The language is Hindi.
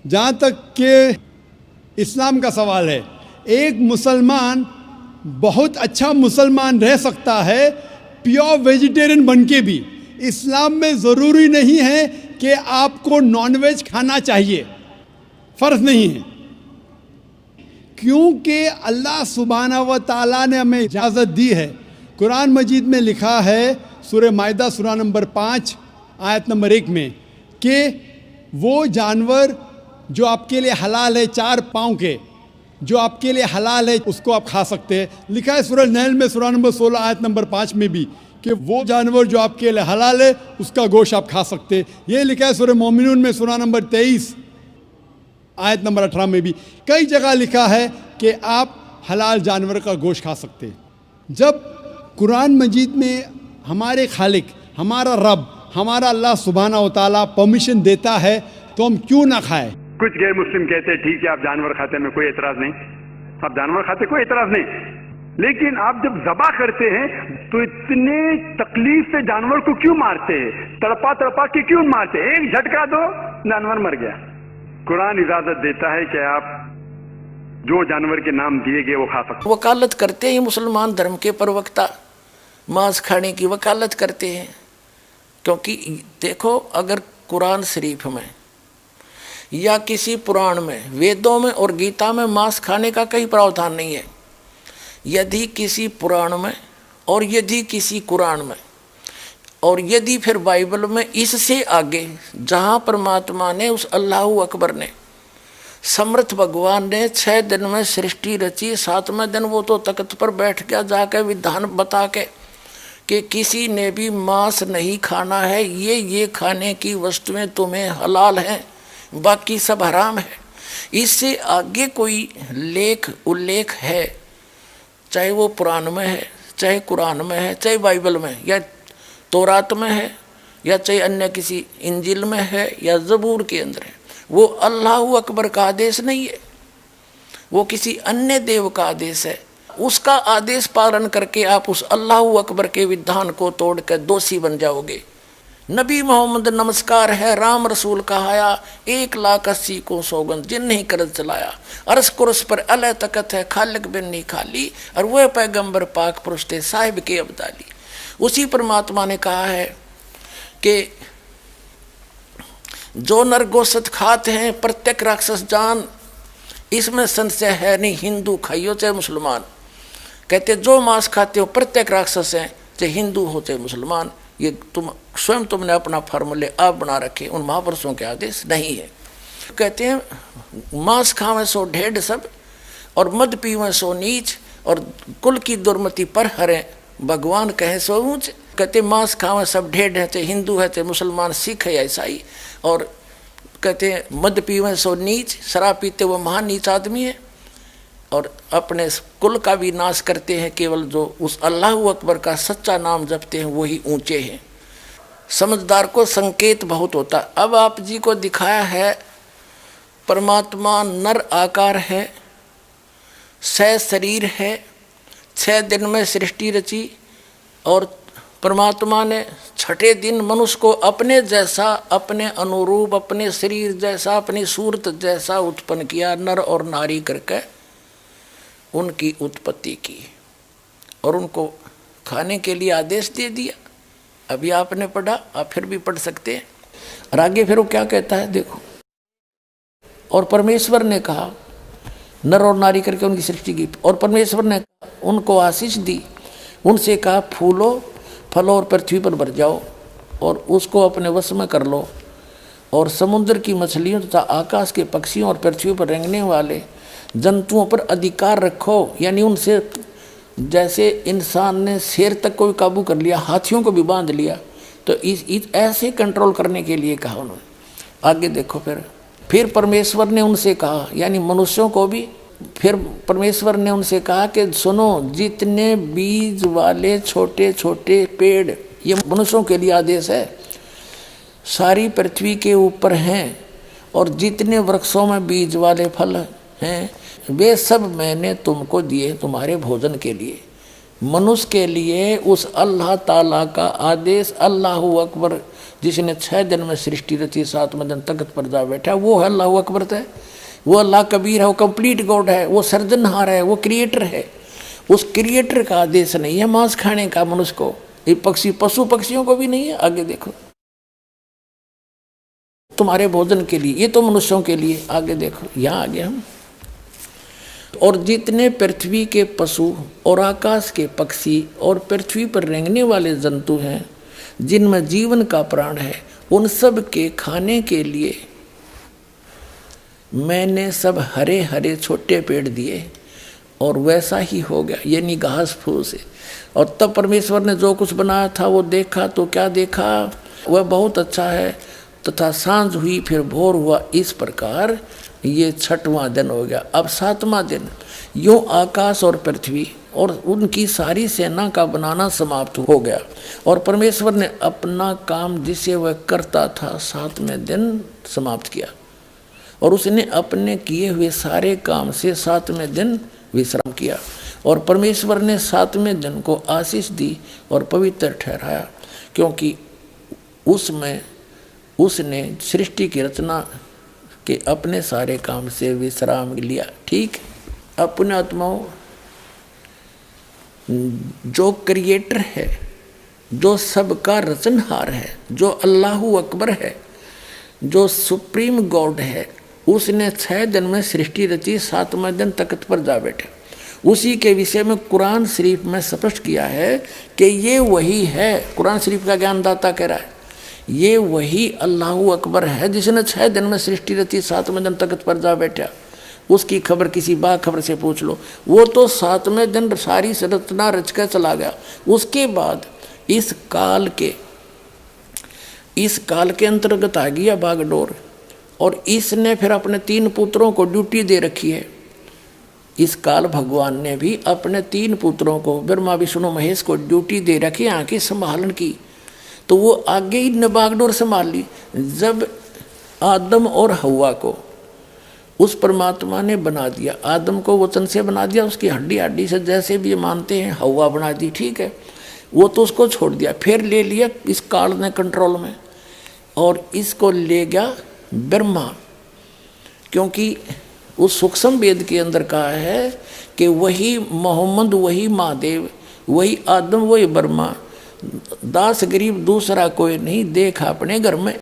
जहाँ तक कि इस्लाम का सवाल है, एक मुसलमान बहुत अच्छा मुसलमान रह सकता है प्योर वेजिटेरियन बन के भी। इस्लाम में ज़रूरी नहीं है कि आपको नॉनवेज खाना चाहिए, फ़र्ज नहीं है, क्योंकि अल्लाह सुब्हाना व तआला ने हमें इजाज़त दी है। कुरान मजीद में लिखा है सूरह माइदा सूरा नंबर 5 आयत नंबर 1 में कि वो जानवर जो आपके लिए हलाल है, 4 पाँव के, जो आपके लिए हलाल है उसको आप खा सकते हैं। लिखा है सूरह नहल में सूरा नंबर 16 आयत नंबर 5 में भी कि वो जानवर जो आपके लिए हलाल है उसका गोश्त आप खा सकते हैं। ये लिखा है सूरह मोमिनून में सूरा नंबर 23 आयत नंबर 18 में भी। कई जगह लिखा है कि आप हलाल जानवर का गोश्त खा सकते हैं। जब कुरान मजीद में हमारे खालिक, हमारा रब, हमारा अल्लाह सुब्हाना व तआला परमिशन देता है तो हम क्यों ना खाएं। कुछ गैर मुस्लिम कहते हैं ठीक है आप जानवर खाते हैं, कोई एतराज नहीं, आप जानवर खाते कोई एतराज नहीं, लेकिन आप जब ज़बा करते हैं तो इतने तकलीफ से जानवर को क्यों मारते हैं, तड़पा तड़पा के क्यों मारते हैं? एक झटका दो जानवर मर गया। कुरान इजाजत देता है कि आप जो जानवर के नाम दिए गए वो खा सकते। वकालत करते हैं मुसलमान धर्म के प्रवक्ता, मांस खाने की वकालत करते हैं, क्योंकि देखो अगर कुरान शरीफ में या किसी पुराण में, वेदों में और गीता में मांस खाने का कहीं प्रावधान नहीं है। यदि किसी पुराण में और यदि किसी कुरान में और यदि फिर बाइबल में इससे आगे जहाँ परमात्मा ने उस अल्लाहु अकबर ने, समर्थ भगवान ने 6 दिन में सृष्टि रची, 7वें दिन वो तो तख्त पर बैठ गया जाकर विधान बता के कि किसी ने भी मांस नहीं खाना है, ये खाने की वस्तुएं तुम्हें हलाल हैं, बाकी सब हराम है। इससे आगे कोई लेख उल्लेख है, चाहे वो पुराण में है, चाहे कुरान में है, चाहे बाइबल में या तौरात में है, या चाहे अन्य किसी इंजिल में है या ज़बूर के अंदर है, वो अल्लाहु अकबर का आदेश नहीं है, वो किसी अन्य देव का आदेश है। उसका आदेश पालन करके आप उस अल्लाहु अकबर के विधान को तोड़कर दोषी बन जाओगे। नबी मोहम्मद नमस्कार है, राम रसूल कहाया, 1,80,000 को सौगंध जिन नहीं करत चलाया, अरस कुरस पर अल तकत है, खालिक बिन नहीं खाली, और वह पैगंबर पाक पुरुष थे साहिब के अब्दाली। उसी परमात्मा ने कहा है कि जो नर गोश्त खाते हैं प्रत्येक राक्षस जान, इसमें संशय है नहीं, हिंदू खाइयो चाहे मुसलमान। कहते जो मांस खाते हो प्रत्येक राक्षस हैं, चाहे हिंदू हो चाहे मुसलमान। ये तुमने अपना फार्मूले आप बना रखे, उन महापुरुषों के आदेश नहीं है। कहते हैं मांस खावे सो ढेढ़ सब और मद पीवे सो नीच, और कुल की दुर्मति पर हरें भगवान कहे सो ऊंच। कहते मांस खावे सब ढेढ़ है, चाहे हिंदू है चाहे मुसलमान, सिख है या ईसाई। और कहते हैं मद पीवे सो नीच, शराब पीते वो महान नीच आदमी है, और अपने कुल का भी नाश करते हैं। केवल जो उस अल्लाहु अकबर का सच्चा नाम जपते हैं वही ऊंचे हैं। समझदार को संकेत बहुत होता। अब आप जी को दिखाया है परमात्मा नर आकार है, 6 शरीर है, 6 दिन में सृष्टि रची, और परमात्मा ने 6ठे दिन मनुष्य को अपने जैसा, अपने अनुरूप, अपने शरीर जैसा, अपनी सूरत जैसा उत्पन्न किया, नर और नारी करके उनकी उत्पत्ति की और उनको खाने के लिए आदेश दे दिया। अभी आपने पढ़ा, आप फिर भी पढ़ सकते हैं। और आगे फिर वो क्या कहता है देखो, और परमेश्वर ने कहा, नर और नारी करके उनकी सृष्टि की, और परमेश्वर ने उनको आशीष दी, उनसे कहा फूलो फलो और पृथ्वी पर भर जाओ और उसको अपने वश में कर लो, और समुद्र की मछलियों तथा आकाश के पक्षियों और पृथ्वी पर रेंगने वाले जंतुओं पर अधिकार रखो। यानी उनसे जैसे इंसान ने शेर तक को भी काबू कर लिया, हाथियों को भी बांध लिया, तो इस ऐसे कंट्रोल करने के लिए कहा उन्होंने। आगे देखो, फिर परमेश्वर ने उनसे कहा, यानी मनुष्यों को भी, फिर परमेश्वर ने उनसे कहा कि सुनो, जितने बीज वाले छोटे छोटे पेड़, ये मनुष्यों के लिए आदेश है, सारी पृथ्वी के ऊपर हैं, और जितने वृक्षों में बीज वाले फल हैं वे सब मैंने तुमको दिए तुम्हारे भोजन के लिए। मनुष्य के लिए उस अल्लाह ताला का आदेश, अल्लाहु अकबर, जिसने 6 दिन में सृष्टि रची, 7वें दिन तख्त पर जा बैठा, वो है अल्लाहु अकबर है। वो अल्लाह कबीर है, वो कंप्लीट गॉड है, वो सर्जनहार है, वो क्रिएटर है। उस क्रिएटर का आदेश नहीं है मांस खाने का मनुष्य को, ये पक्षी पशु पक्षियों को भी नहीं है। आगे देखो, तुम्हारे भोजन के लिए, ये तो मनुष्यों के लिए। आगे देखो, यहाँ आगे हम, और जितने पृथ्वी के पशु और आकाश के पक्षी और पृथ्वी पर रेंगने वाले जंतु हैं, जिनमें जीवन का प्राण है, उन सब के खाने के लिए मैंने सब हरे हरे छोटे पेड़ दिए, और वैसा ही हो गया, यानी घास फूस से। और तब परमेश्वर ने जो कुछ बनाया था वो देखा, तो क्या देखा, वह बहुत अच्छा है। तथा सांझ हुई, फिर भोर हुआ, इस प्रकार ये 6वां दिन हो गया। अब 7वां दिन, यूं आकाश और पृथ्वी और उनकी सारी सेना का बनाना समाप्त हो गया, और परमेश्वर ने अपना काम जिसे वह करता था 7वें दिन समाप्त किया, और उसने अपने किए हुए सारे काम से 7वें दिन विश्राम किया। और परमेश्वर ने 7वें दिन को आशीष दी और पवित्र ठहराया, क्योंकि उसमें उसने सृष्टि की रचना के अपने सारे काम से विश्राम लिया। ठीक, अपने आत्माओं, जो क्रिएटर है, जो सबका रचनहार है, जो अल्लाहु अकबर है, जो सुप्रीम गॉड है, उसने 6 दिन में सृष्टि रची, 7वें दिन तख्त पर जा बैठे। उसी के विषय में कुरान शरीफ में स्पष्ट किया है कि ये वही है। कुरान शरीफ का ज्ञानदाता कह रहा है, ये वही अल्लाहु अकबर है जिसने 6 दिन में सृष्टि रची, 7वें दिन तख्त पर जा बैठा। उसकी खबर किसी बाखबर से पूछ लो, वो तो 7वें दिन सारी रचना रच कर चला गया। उसके बाद इस काल के अंतर्गत आ गया बागडोर, और इसने फिर अपने 3 पुत्रों को ड्यूटी दे रखी है। इस काल भगवान ने भी अपने 3 पुत्रों को, ब्रह्मा विष्णु महेश को ड्यूटी दे रखी यहाँ की संभालन की। तो वो आगे ही ने बागडोर संभाल ली। जब आदम और हव्वा को उस परमात्मा ने बना दिया, आदम को वचन से बना दिया, उसकी हड्डी से, जैसे भी मानते हैं, हव्वा बना दी, ठीक है, वो तो उसको छोड़ दिया। फिर ले लिया इस काल ने कंट्रोल में, और इसको ले गया ब्रह्मा, क्योंकि उस सूक्ष्म वेद के अंदर कहा है कि वही मोहम्मद, वही महादेव, वही आदम, वही ब्रह्मा, दास गरीब दूसरा कोई नहीं, देख अपने घर में।